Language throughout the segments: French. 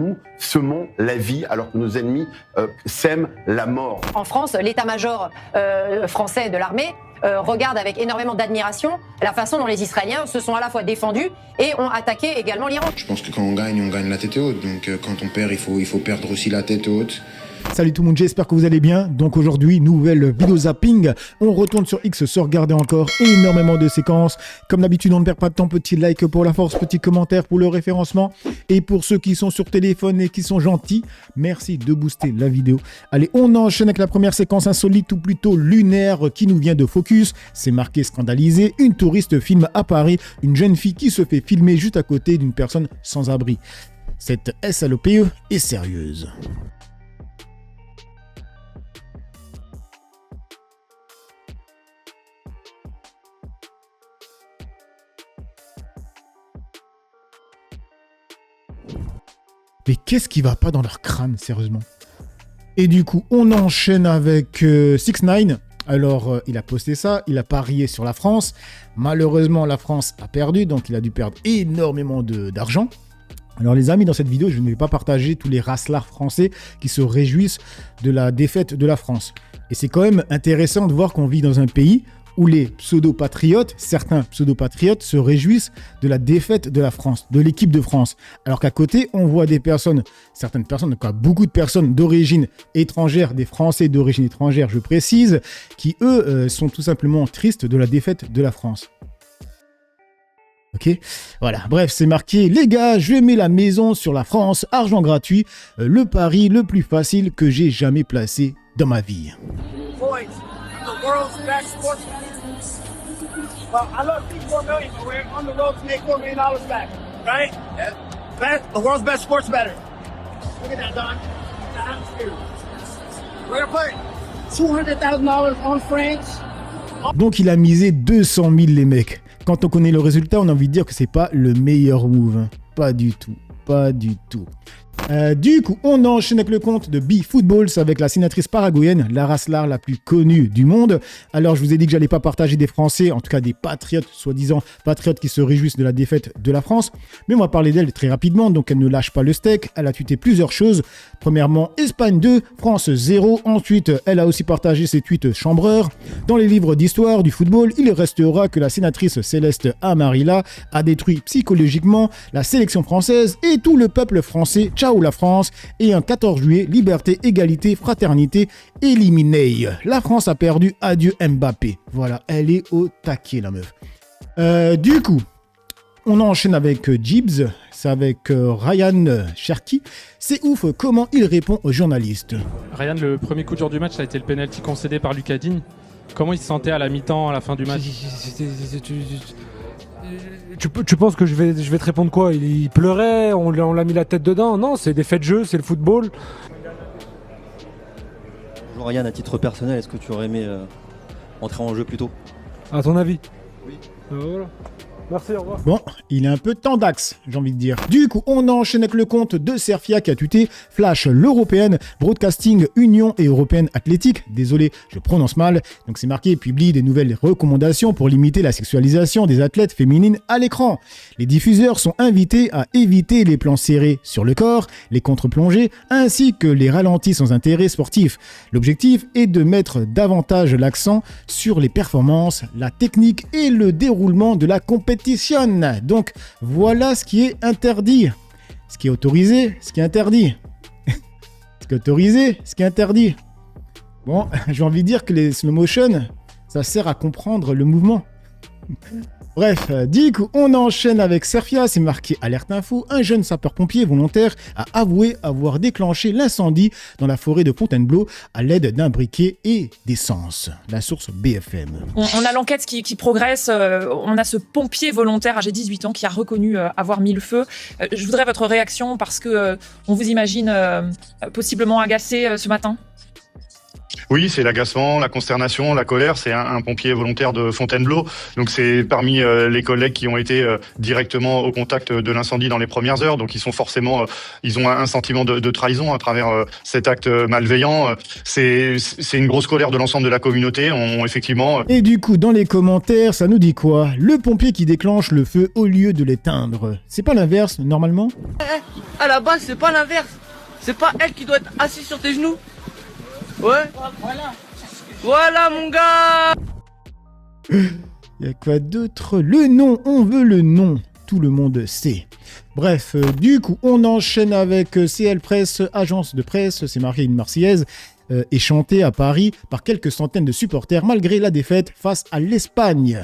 nous semons la vie alors que nos ennemis sèment la mort. En France, l'état-major français de l'armée regarde avec énormément d'admiration la façon dont les Israéliens se sont à la fois défendus et ont attaqué également l'Iran. Je pense que quand on gagne la tête haute. Donc quand on perd, il faut perdre aussi la tête haute. Salut tout le monde, j'espère que vous allez bien. Donc aujourd'hui, nouvelle vidéo zapping. On retourne sur X se regarder encore énormément de séquences. Comme d'habitude, on ne perd pas de temps. Petit like pour la force, petit commentaire pour le référencement. Et pour ceux qui sont sur téléphone et qui sont gentils, merci de booster la vidéo. Allez, on enchaîne avec la première séquence insolite ou plutôt lunaire qui nous vient de Focus. C'est marqué scandalisé. Une touriste filme à Paris une jeune fille qui se fait filmer juste à côté d'une personne sans abri. Cette SLOPE est sérieuse. Mais qu'est-ce qui va pas dans leur crâne, sérieusement? Et du coup, on enchaîne avec 6ix9ine. Alors, il a posté ça, il a parié sur la France. Malheureusement, la France a perdu, donc il a dû perdre énormément d'argent. Alors les amis, dans cette vidéo, je ne vais pas partager tous les racelards français qui se réjouissent de la défaite de la France. Et c'est quand même intéressant de voir qu'on vit dans un pays où les pseudo-patriotes, certains pseudo-patriotes se réjouissent de la défaite de la France, de l'équipe de France. Alors qu'à côté, on voit des personnes, certaines personnes, en tout cas beaucoup de personnes d'origine étrangère, des Français d'origine étrangère, je précise, qui eux sont tout simplement tristes de la défaite de la France. Ok, voilà, bref, c'est marqué, les gars, je mets la maison sur la France, argent gratuit, le pari le plus facile que j'ai jamais placé dans ma vie. World's best sportsman. Well, I love $4 million, but we're on the road to make $4 million back, right? Yeah. The world's best sports bettor. Look at that, Don. We're gonna put $200,000 on France. Donc il a misé 200 000 les mecs. Quand on connaît le résultat, on a envie de dire que c'est pas le meilleur move. Pas du tout, pas du tout. Du coup, on enchaîne avec le compte de B-Footballs avec la sénatrice paraguayenne, la racelard la plus connue du monde. Alors, je vous ai dit que j'allais pas partager des Français, en tout cas des patriotes, soi-disant patriotes qui se réjouissent de la défaite de la France. Mais on va parler d'elle très rapidement, donc elle ne lâche pas le steak. Elle a tweeté plusieurs choses. Premièrement, Espagne 2, France 0. Ensuite, elle a aussi partagé ses tweets chambreurs. Dans les livres d'histoire du football, il restera que la sénatrice Céleste Amarilla a détruit psychologiquement la sélection française et tout le peuple français. Ciao la France, et un 14 juillet, liberté, égalité, fraternité, éliminée. La France a perdu, adieu Mbappé. Voilà, elle est au taquet la meuf. Du coup, on enchaîne avec Gibbs, c'est avec Ryan Cherki. C'est ouf comment il répond aux journalistes. Ryan, le premier coup de jour du match, ça a été le penalty concédé par Lucas Digne. Comment il se sentait à la mi-temps, à la fin du match? Tu penses que je vais te répondre quoi? Il pleurait, on l'a mis la tête dedans? Non, c'est des faits de jeu, c'est le football. Bonjour Ryan, à titre personnel, est-ce que tu aurais aimé entrer en jeu plus tôt? À ton avis? Oui. Voilà. Merci, au revoir. Bon, il est un peu tendax, j'ai envie de dire. Du coup, on enchaîne avec le compte de Serfia qui a tweeté Flash l'Européenne, Broadcasting Union et Européenne Athlétique. Désolé, je prononce mal. Donc c'est marqué, publie des nouvelles recommandations pour limiter la sexualisation des athlètes féminines à l'écran. Les diffuseurs sont invités à éviter les plans serrés sur le corps, les contre-plongées, ainsi que les ralentis sans intérêt sportif. L'objectif est de mettre davantage l'accent sur les performances, la technique et le déroulement de la compétition. Donc voilà ce qui est interdit. Ce qui est autorisé, ce qui est interdit. Ce qui est autorisé, ce qui est interdit. Bon, j'ai envie de dire que les slow motion, ça sert à comprendre le mouvement. Bref, du coup, on enchaîne avec Serfia, c'est marqué Alerte Info. Un jeune sapeur-pompier volontaire a avoué avoir déclenché l'incendie dans la forêt de Fontainebleau à l'aide d'un briquet et d'essence. La source BFM. On a l'enquête qui progresse. On a ce pompier volontaire âgé de 18 ans qui a reconnu avoir mis le feu. Je voudrais votre réaction parce que on vous imagine possiblement agacé ce matin. Oui, c'est l'agacement, la consternation, la colère. C'est un pompier volontaire de Fontainebleau. Donc c'est parmi les collègues qui ont été directement au contact de l'incendie dans les premières heures. Donc ils sont forcément, ils ont un sentiment de trahison à travers cet acte malveillant. C'est une grosse colère de l'ensemble de la communauté. Effectivement. Et du coup, dans les commentaires, ça nous dit quoi? Le pompier qui déclenche le feu au lieu de l'éteindre. C'est pas l'inverse, normalement? À la base, c'est pas l'inverse. C'est pas elle qui doit être assise sur tes genoux. Ouais. Voilà mon gars. Y'a quoi d'autre? Le nom, on veut le nom. Tout le monde sait. Bref, du coup, on enchaîne avec CL Presse, agence de presse, c'est marqué une Marseillaise, et chantée à Paris par quelques centaines de supporters malgré la défaite face à l'Espagne.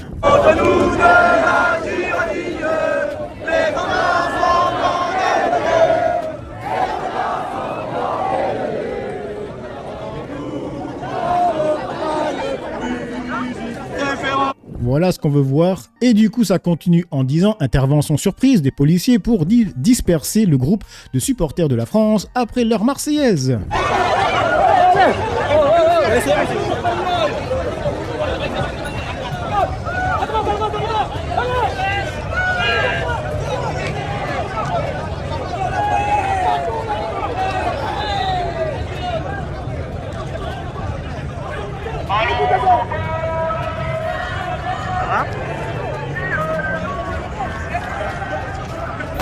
Voilà ce qu'on veut voir. Et du coup, ça continue en disant intervention surprise des policiers pour disperser le groupe de supporters de la France après leur Marseillaise.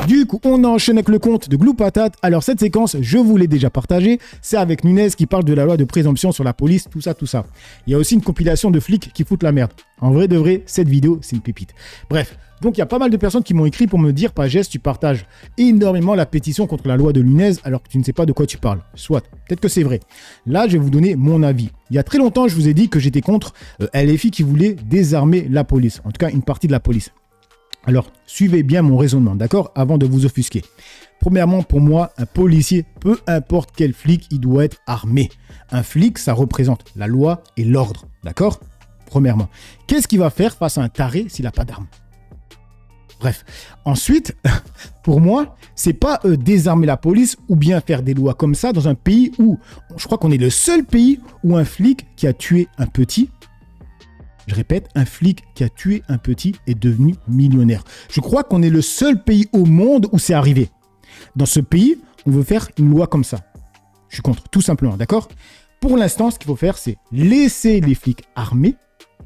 Du coup, on enchaîne avec le compte de Glou Patate. Alors, cette séquence, je vous l'ai déjà partagée. C'est avec Nunez qui parle de la loi de présomption sur la police, tout ça, tout ça. Il y a aussi une compilation de flics qui foutent la merde. En vrai de vrai, cette vidéo, c'est une pépite. Bref, donc il y a pas mal de personnes qui m'ont écrit pour me dire, Pagès, tu partages énormément la pétition contre la loi de Nunez alors que tu ne sais pas de quoi tu parles. Soit, peut-être que c'est vrai. Là, je vais vous donner mon avis. Il y a très longtemps, je vous ai dit que j'étais contre LFI qui voulait désarmer la police. En tout cas, une partie de la police. Alors, suivez bien mon raisonnement, d'accord, avant de vous offusquer. Premièrement, pour moi, un policier, peu importe quel flic, il doit être armé. Un flic, ça représente la loi et l'ordre, d'accord? Premièrement. Qu'est-ce qu'il va faire face à un taré s'il n'a pas d'arme? Bref. Ensuite, pour moi, c'est pas désarmer la police ou bien faire des lois comme ça dans un pays où, je crois qu'on est le seul pays où un flic qui a tué un petit... Je répète, un flic qui a tué un petit est devenu millionnaire. Je crois qu'on est le seul pays au monde où c'est arrivé. Dans ce pays, on veut faire une loi comme ça. Je suis contre, tout simplement, d'accord? Pour l'instant, ce qu'il faut faire, c'est laisser les flics armés,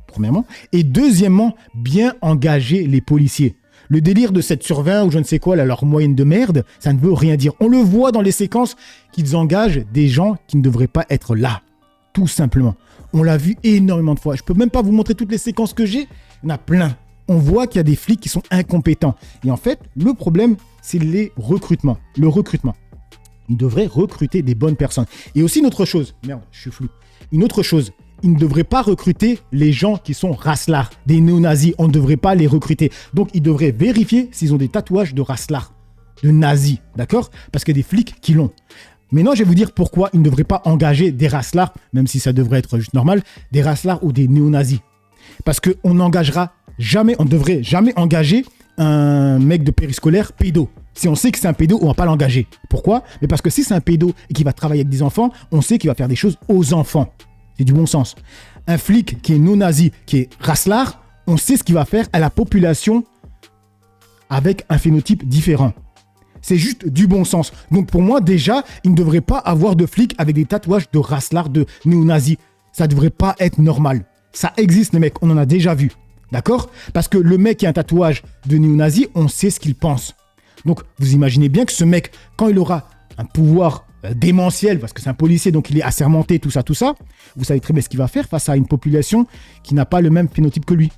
premièrement, et deuxièmement, bien engager les policiers. Le délire de 7 sur 20 ou je ne sais quoi, là, leur moyenne de merde, ça ne veut rien dire. On le voit dans les séquences qu'ils engagent des gens qui ne devraient pas être là. Tout simplement. On l'a vu énormément de fois. Je peux même pas vous montrer toutes les séquences que j'ai. Il y en a plein. On voit qu'il y a des flics qui sont incompétents. Et en fait, le problème, c'est les recrutements. Le recrutement. Ils devraient recruter des bonnes personnes. Et aussi une autre chose. Merde, je suis flou. Une autre chose. Ils ne devraient pas recruter les gens qui sont racelards, des néo-nazis. On ne devrait pas les recruter. Donc, ils devraient vérifier s'ils ont des tatouages de racelards, de nazis. D'accord? Parce qu'il y a des flics qui l'ont. Maintenant, je vais vous dire pourquoi ils ne devraient pas engager des racelards, même si ça devrait être juste normal, des racelards ou des néo-nazis. Parce qu'on n'engagera jamais, on ne devrait jamais engager un mec de périscolaire pédo. Si on sait que c'est un pédo, on ne va pas l'engager. Pourquoi? Mais parce que si c'est un pédo et qu'il va travailler avec des enfants, on sait qu'il va faire des choses aux enfants. C'est du bon sens. Un flic qui est néo-nazi, qui est racelard, on sait ce qu'il va faire à la population avec un phénotype différent. C'est juste du bon sens. Donc pour moi, déjà, il ne devrait pas avoir de flics avec des tatouages de racelard, de néo-nazis. Ça ne devrait pas être normal. Ça existe, les mecs, on en a déjà vu. D'accord? Parce que le mec qui a un tatouage de néo-nazi, on sait ce qu'il pense. Donc vous imaginez bien que ce mec, quand il aura un pouvoir démentiel, parce que c'est un policier, donc il est assermenté, tout ça, vous savez très bien ce qu'il va faire face à une population qui n'a pas le même phénotype que lui.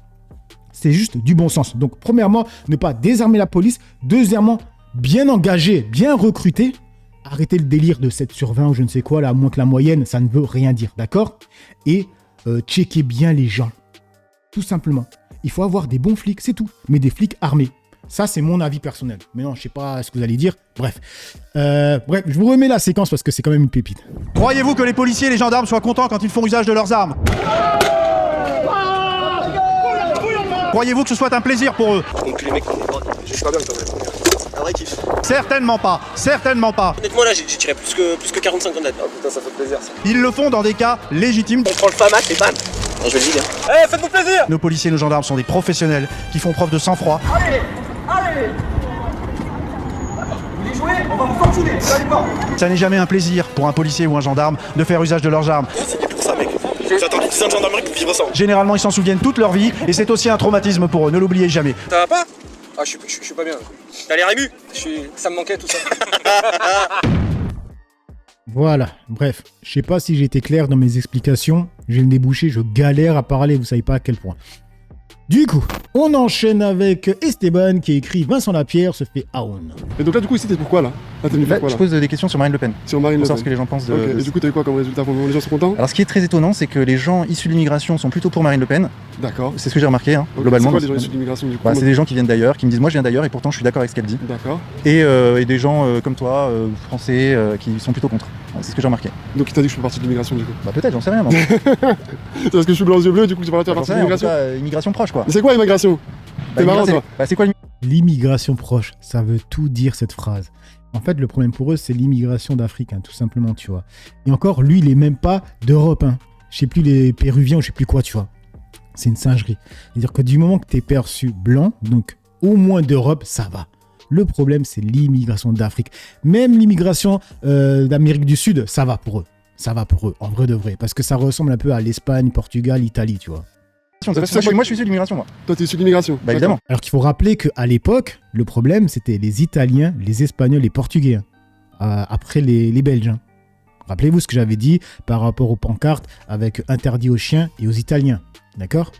C'est juste du bon sens. Donc premièrement, ne pas désarmer la police. Deuxièmement, bien engagé, bien recruté. Arrêtez le délire de 7 sur 20 ou je ne sais quoi, là, à moins que la moyenne, ça ne veut rien dire, d'accord? Et checkez bien les gens. Tout simplement. Il faut avoir des bons flics, c'est tout. Mais des flics armés. Ça, c'est mon avis personnel. Mais non, je ne sais pas ce que vous allez dire. Bref, je vous remets la séquence parce que c'est quand même une pépite. Croyez-vous que les policiers et les gendarmes soient contents quand ils font usage de leurs armes? Croyez-vous que ce soit un plaisir pour eux? Donc les mecs, je suis pas bien quand même. vrai kiff. Certainement pas, certainement pas. Honnêtement, là, j'ai tiré plus que 45 grenades. Oh putain, ça fait plaisir ça. Ils le font dans des cas légitimes. On prend le FAMAC et bam. Non, je vais le vider. Eh, faites-vous plaisir. Nos policiers et nos gendarmes sont des professionnels qui font preuve de sang-froid. Allez, allez. Vous voulez jouer? On va vous fortuner, vous allez voir. Ça n'est jamais un plaisir pour un policier ou un gendarme de faire usage de leurs armes. C'est pour ça, mec. J'ai attendu 10 ans de gendarmerie pour vivre ça. Généralement, ils s'en souviennent toute leur vie et c'est aussi un traumatisme pour eux, ne l'oubliez jamais. Ça va pas? Ah, je suis pas bien. T'as l'air ému? Ça me manquait tout ça. Voilà, bref, je sais pas si j'ai été clair dans mes explications. J'ai le nez bouché, je galère à parler, vous savez pas à quel point. Du coup, on enchaîne avec Esteban qui écrit Vincent Lapierre se fait haon. Et donc là, du coup, ici, t'es pourquoi là? Là, t'es venu faire quoi, là? Je pose des questions sur Marine Le Pen. Sur Marine Le Pen. Pour savoir ce que les gens pensent de. Ok. Et du coup, t'as eu quoi comme résultat pour le moment? Les gens sont contents? Alors, ce qui est très étonnant, c'est que les gens issus de l'immigration sont plutôt pour Marine Le Pen. D'accord. C'est ce que j'ai remarqué, hein, Ok, globalement. C'est quoi les gens issus de l'immigration du coup? C'est des gens qui viennent d'ailleurs, qui me disent moi je viens d'ailleurs et pourtant je suis d'accord avec ce qu'elle dit. D'accord. Et des gens comme toi, français, qui sont plutôt contre. C'est ce que j'ai remarqué. Donc il t'a dit que je fais partie de l'immigration du coup? Bah peut-être, j'en sais rien. C'est parce que je suis blanc aux yeux bleus, du coup tu parles de partie de l'immigration? Immigration proche quoi. Mais c'est quoi l'immigration? T'es marrant toi. C'est quoi l'immigration proche? Ça veut tout dire cette phrase. En fait, le problème pour eux, c'est l'immigration d'Afrique, hein, tout simplement, tu vois. Et encore, lui, il est même pas d'Europe, hein. Je sais plus les Péruviens ou je sais plus quoi, tu vois. C'est une singerie. C'est-à-dire que du moment que tu es perçu blanc, donc au moins d'Europe, ça va. Le problème, c'est l'immigration d'Afrique. Même l'immigration d'Amérique du Sud, ça va pour eux. Ça va pour eux, en vrai de vrai. Parce que ça ressemble un peu à l'Espagne, Portugal, Italie, tu vois. Moi, je suis issu de l'immigration, moi. Toi, t'es issu de l'immigration? Bah évidemment. Alors qu'il faut rappeler qu'à l'époque, le problème, c'était les Italiens, les Espagnols, les Portugais. Hein, après les Belges. Hein. Rappelez-vous ce que j'avais dit par rapport aux pancartes avec interdit aux chiens et aux Italiens. D'accord?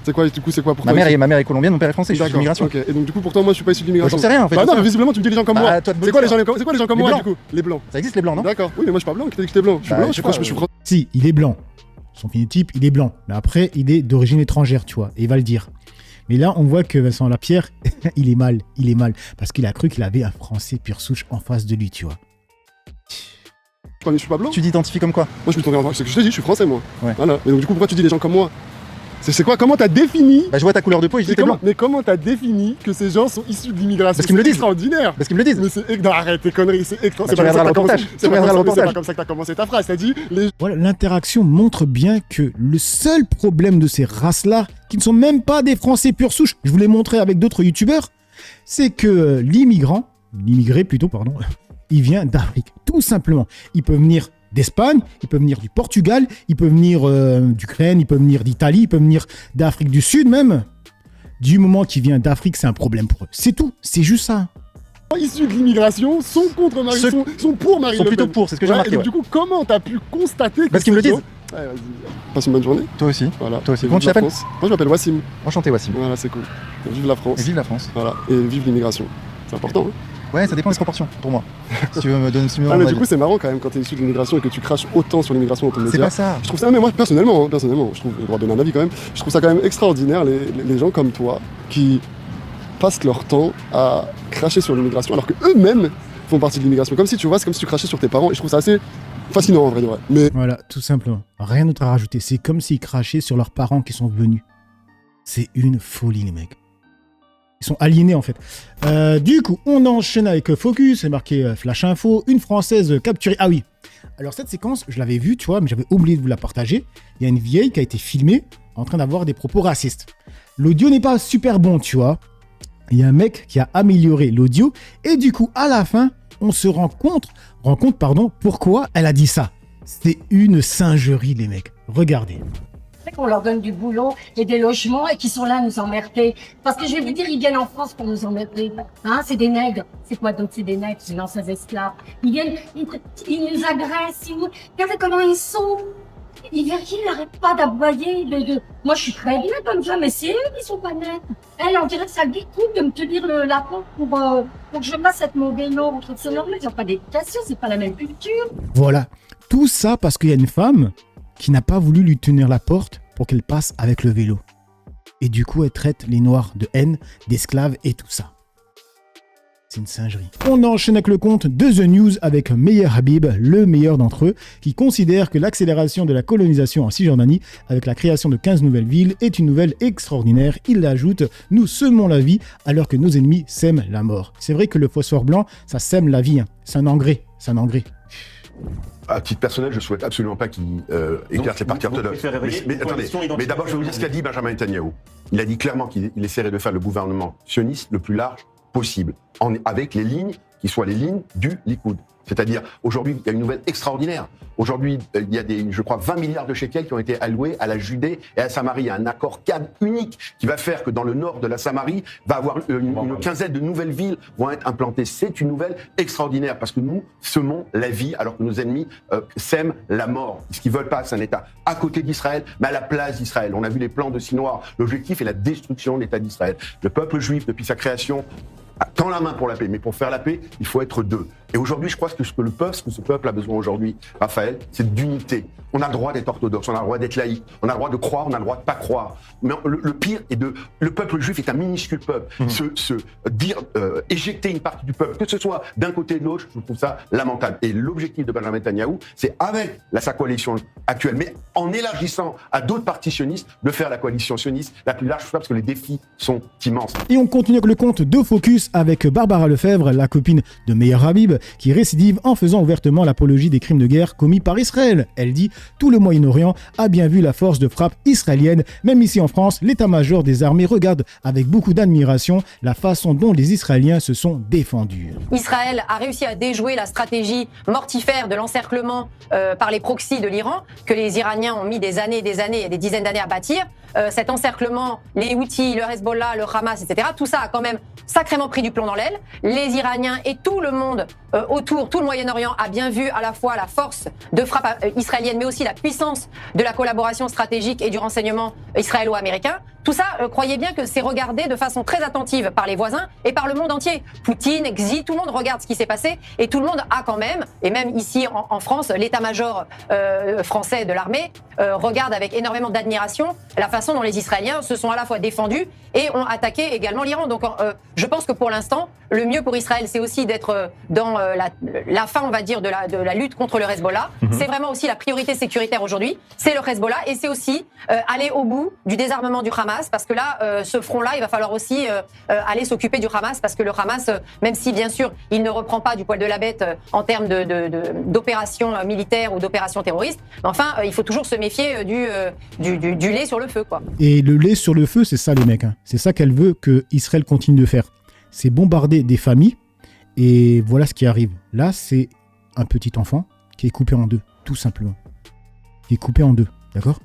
C'est quoi, du coup, c'est quoi pour ma toi? mère est colombienne, mon père est français, je suis issu de l'immigration. Ok, et donc du coup, pour toi, moi, je suis pas issu de l'immigration. J'en sais rien en fait. Bah non, mais visiblement, tu me dis les gens comme moi. Toi, c'est quoi les gens comme moi, du coup? Les blancs. Ça existe les blancs, non? D'accord. Oui, mais moi, je suis pas blanc. Qui t'a dit que j'étais blanc? Je suis blanc, je suis français. Si, il est blanc. Son phénotype, il est blanc. Mais après, il est d'origine étrangère, tu vois. Et il va le dire. Mais là, on voit que Vincent Lapierre, il est mal. Il est mal. Parce qu'il a cru qu'il avait un Français pure souche en face de lui, tu vois. Je suis pas blanc. Tu t'identifies comme quoi? Moi, je me c'est que je te dis, je suis français, moi. Ouais. Voilà. Et donc, du coup, pourquoi tu dis les gens comme moi? C'est quoi? Comment t'as défini? Bah, je vois ta couleur de peau et je dis t'es blanc. Mais comment t'as défini que ces gens sont issus de l'immigration? Parce qu'ils me le disent. C'est extraordinaire. Parce qu'ils me le disent. Mais c'est non, arrête tes conneries, c'est extraordinaire. Tu regarderas le reportage. C'est pas comme ça que t'as commencé ta phrase. T'as dit les. Voilà, l'interaction montre bien que le seul problème de ces races-là, qui ne sont même pas des Français pure souche, je vous l'ai montré avec d'autres youtubeurs, c'est que l'immigré plutôt, pardon, il vient d'Afrique, tout simplement. Il peut venir d'Espagne, il peut venir du Portugal, il peut venir d'Ukraine, il peut venir d'Italie, il peut venir d'Afrique du Sud même. Du moment qu'il vient d'Afrique, c'est un problème pour eux. C'est tout, c'est juste ça. Issus de l'immigration sont contre Marine, sont pour Marine Le Pen. Sont plutôt pour, c'est ce que j'ai remarqué. Donc, du coup, comment t'as pu constater que parce qu'ils me le disent. Ouais, vas-y. Passe une bonne journée. Toi aussi. Voilà. Toi aussi. Comment tu t'appelles? Moi, je m'appelle Wassim. Enchanté, Wassim. Voilà, c'est cool. Vive la France. Et vive la France. Voilà. Et vive l'immigration. C'est important, hein. Ouais, ça dépend des proportions, pour moi. Si tu veux me donner mais du coup, c'est marrant quand même quand t'es issu de l'immigration et que tu craches autant sur l'immigration dans ton média. C'est pas ça. Je trouve ça, mais moi, personnellement, je trouve, on doit donner un avis quand même, je trouve ça quand même extraordinaire, les gens comme toi, qui passent leur temps à cracher sur l'immigration, alors qu'eux-mêmes font partie de l'immigration. Comme si, tu vois, c'est comme si tu crachais sur tes parents, et je trouve ça assez fascinant, en vrai de vrai. Mais... Voilà, tout simplement. Rien d'autre à rajouter. C'est comme s'ils crachaient sur leurs parents qui sont venus. C'est une folie, les mecs. Ils sont aliénés en fait. Du coup, on enchaîne avec Focus, c'est marqué Flash Info, une Française capturée. Ah oui, alors cette séquence, je l'avais vue, tu vois, mais j'avais oublié de vous la partager. Il y a une vieille qui a été filmée en train d'avoir des propos racistes. L'audio n'est pas super bon, tu vois. Il y a un mec qui a amélioré l'audio et du coup, à la fin, on se rend compte, pourquoi elle a dit ça. C'est une singerie, les mecs. Regardez. Qu'on leur donne du boulot et des logements et qui sont là à nous emmerder. Parce que je vais vous dire, ils viennent en France pour nous emmerder. Hein, c'est des nègres. C'est quoi donc? C'est des nègres, c'est d'anciens esclaves. Ils viennent, ils nous agressent. Regardez comment ils sont. Ils n'arrêtent pas d'aboyer. Moi, je suis très bien comme ça, mais c'est eux qui sont pas nets. Elle, on dirait que ça lui coûte de me tenir la porte pour que je passe cette mon vélo. C'est normal, ils n'ont pas d'éducation, c'est pas la même culture. Voilà. Tout ça parce qu'il y a une femme qui n'a pas voulu lui tenir la porte pour qu'elle passe avec le vélo. Et du coup, elle traite les Noirs de haine, d'esclaves et tout ça. C'est une singerie. On enchaîne avec le compte de The News avec Meyer Habib, le meilleur d'entre eux, qui considère que l'accélération de la colonisation en Cisjordanie avec la création de 15 nouvelles villes est une nouvelle extraordinaire. Il ajoute « Nous semons la vie alors que nos ennemis sèment la mort ». C'est vrai que le phosphore blanc, ça sème la vie. Hein. C'est un engrais. C'est un engrais. À titre personnel, je souhaite absolument pas qu'il écarte les partis orthodoxes. Mais attendez, mais d'abord je vais vous dire ce qu'a dit Benjamin Netanyahou. Il a dit clairement qu'il essaierait de faire le gouvernement sioniste le plus large possible, avec les lignes qui soient les lignes du Likoud. C'est-à-dire, aujourd'hui, il y a une nouvelle extraordinaire. Aujourd'hui, il y a je crois, 20 milliards de shekels qui ont été alloués à la Judée et à Samarie. Il y a un accord cadre unique qui va faire que dans le nord de la Samarie, va avoir une quinzaine de nouvelles villes vont être implantées. C'est une nouvelle extraordinaire parce que nous semons la vie alors que nos ennemis sèment la mort. Ce qu'ils veulent pas, c'est un État à côté d'Israël, mais à la place d'Israël. On a vu les plans de Sinoir. L'objectif est la destruction de l'État d'Israël. Le peuple juif, depuis sa création, tend la main pour la paix, mais pour faire la paix, il faut être deux. Et aujourd'hui, je crois que ce que ce peuple a besoin aujourd'hui, Raphaël, c'est d'unité. On a le droit d'être orthodoxe, on a le droit d'être laïque, on a le droit de croire, on a le droit de pas croire. Mais le pire est le peuple juif est un minuscule peuple. Éjecter une partie du peuple, que ce soit d'un côté ou de l'autre, je trouve ça lamentable. Et l'objectif de Benjamin Netanyahou, c'est avec sa coalition actuelle, mais en élargissant à d'autres partis sionistes, de faire la coalition sioniste la plus large parce que les défis sont immenses. Et on continue avec le compte de Focus avec Barbara Lefebvre, la copine de Meyer Habib, qui récidive en faisant ouvertement l'apologie des crimes de guerre commis par Israël. Elle dit « Tout le Moyen-Orient a bien vu la force de frappe israélienne. Même ici en France, l'état-major des armées regarde avec beaucoup d'admiration la façon dont les Israéliens se sont défendus. » Israël a réussi à déjouer la stratégie mortifère de l'encerclement par les proxys de l'Iran, que les Iraniens ont mis des années et des dizaines d'années à bâtir. Cet encerclement, les Houthis, le Hezbollah, le Hamas, etc., tout ça a quand même sacrément pris du plomb dans l'aile. Les Iraniens et tout le monde autour, tout le Moyen-Orient a bien vu à la fois la force de frappe israélienne, mais aussi la puissance de la collaboration stratégique et du renseignement israélo-américain. Tout ça, croyez bien que c'est regardé de façon très attentive par les voisins et par le monde entier. Poutine, Xi, tout le monde regarde ce qui s'est passé et tout le monde a quand même, et même ici en France, l'état-major français de l'armée regarde avec énormément d'admiration la façon dont les Israéliens se sont à la fois défendus et ont attaqué également l'Iran. Donc je pense que pour l'instant, le mieux pour Israël, c'est aussi d'être dans la fin, on va dire, de la lutte contre le Hezbollah. C'est vraiment aussi la priorité sécuritaire aujourd'hui, c'est le Hezbollah et c'est aussi aller au bout du désarmement du Hamas. Parce que là, ce front-là, il va falloir aussi aller s'occuper du Hamas, parce que le Hamas, même si bien sûr il ne reprend pas du poil de la bête en termes d'opérations militaires ou d'opérations terroristes, mais enfin, il faut toujours se méfier du lait sur le feu, quoi. Et le lait sur le feu, c'est ça les mecs, hein. C'est ça qu'elle veut que Israël continue de faire. C'est bombarder des familles, et voilà ce qui arrive. Là, c'est un petit enfant qui est coupé en deux, tout simplement. Qui est coupé en deux, d'accord ?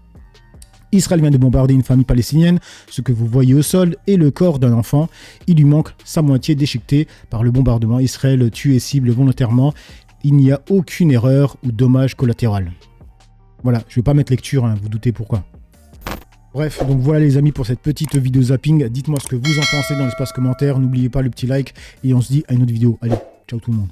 Israël vient de bombarder une famille palestinienne. Ce que vous voyez au sol est le corps d'un enfant. Il lui manque sa moitié déchiquetée par le bombardement. Israël tue et cible volontairement. Il n'y a aucune erreur ou dommage collatéral. Voilà, je ne vais pas mettre lecture, hein, vous doutez pourquoi. Bref, donc voilà les amis pour cette petite vidéo zapping. Dites-moi ce que vous en pensez dans l'espace commentaire. N'oubliez pas le petit like et on se dit à une autre vidéo. Allez, ciao tout le monde.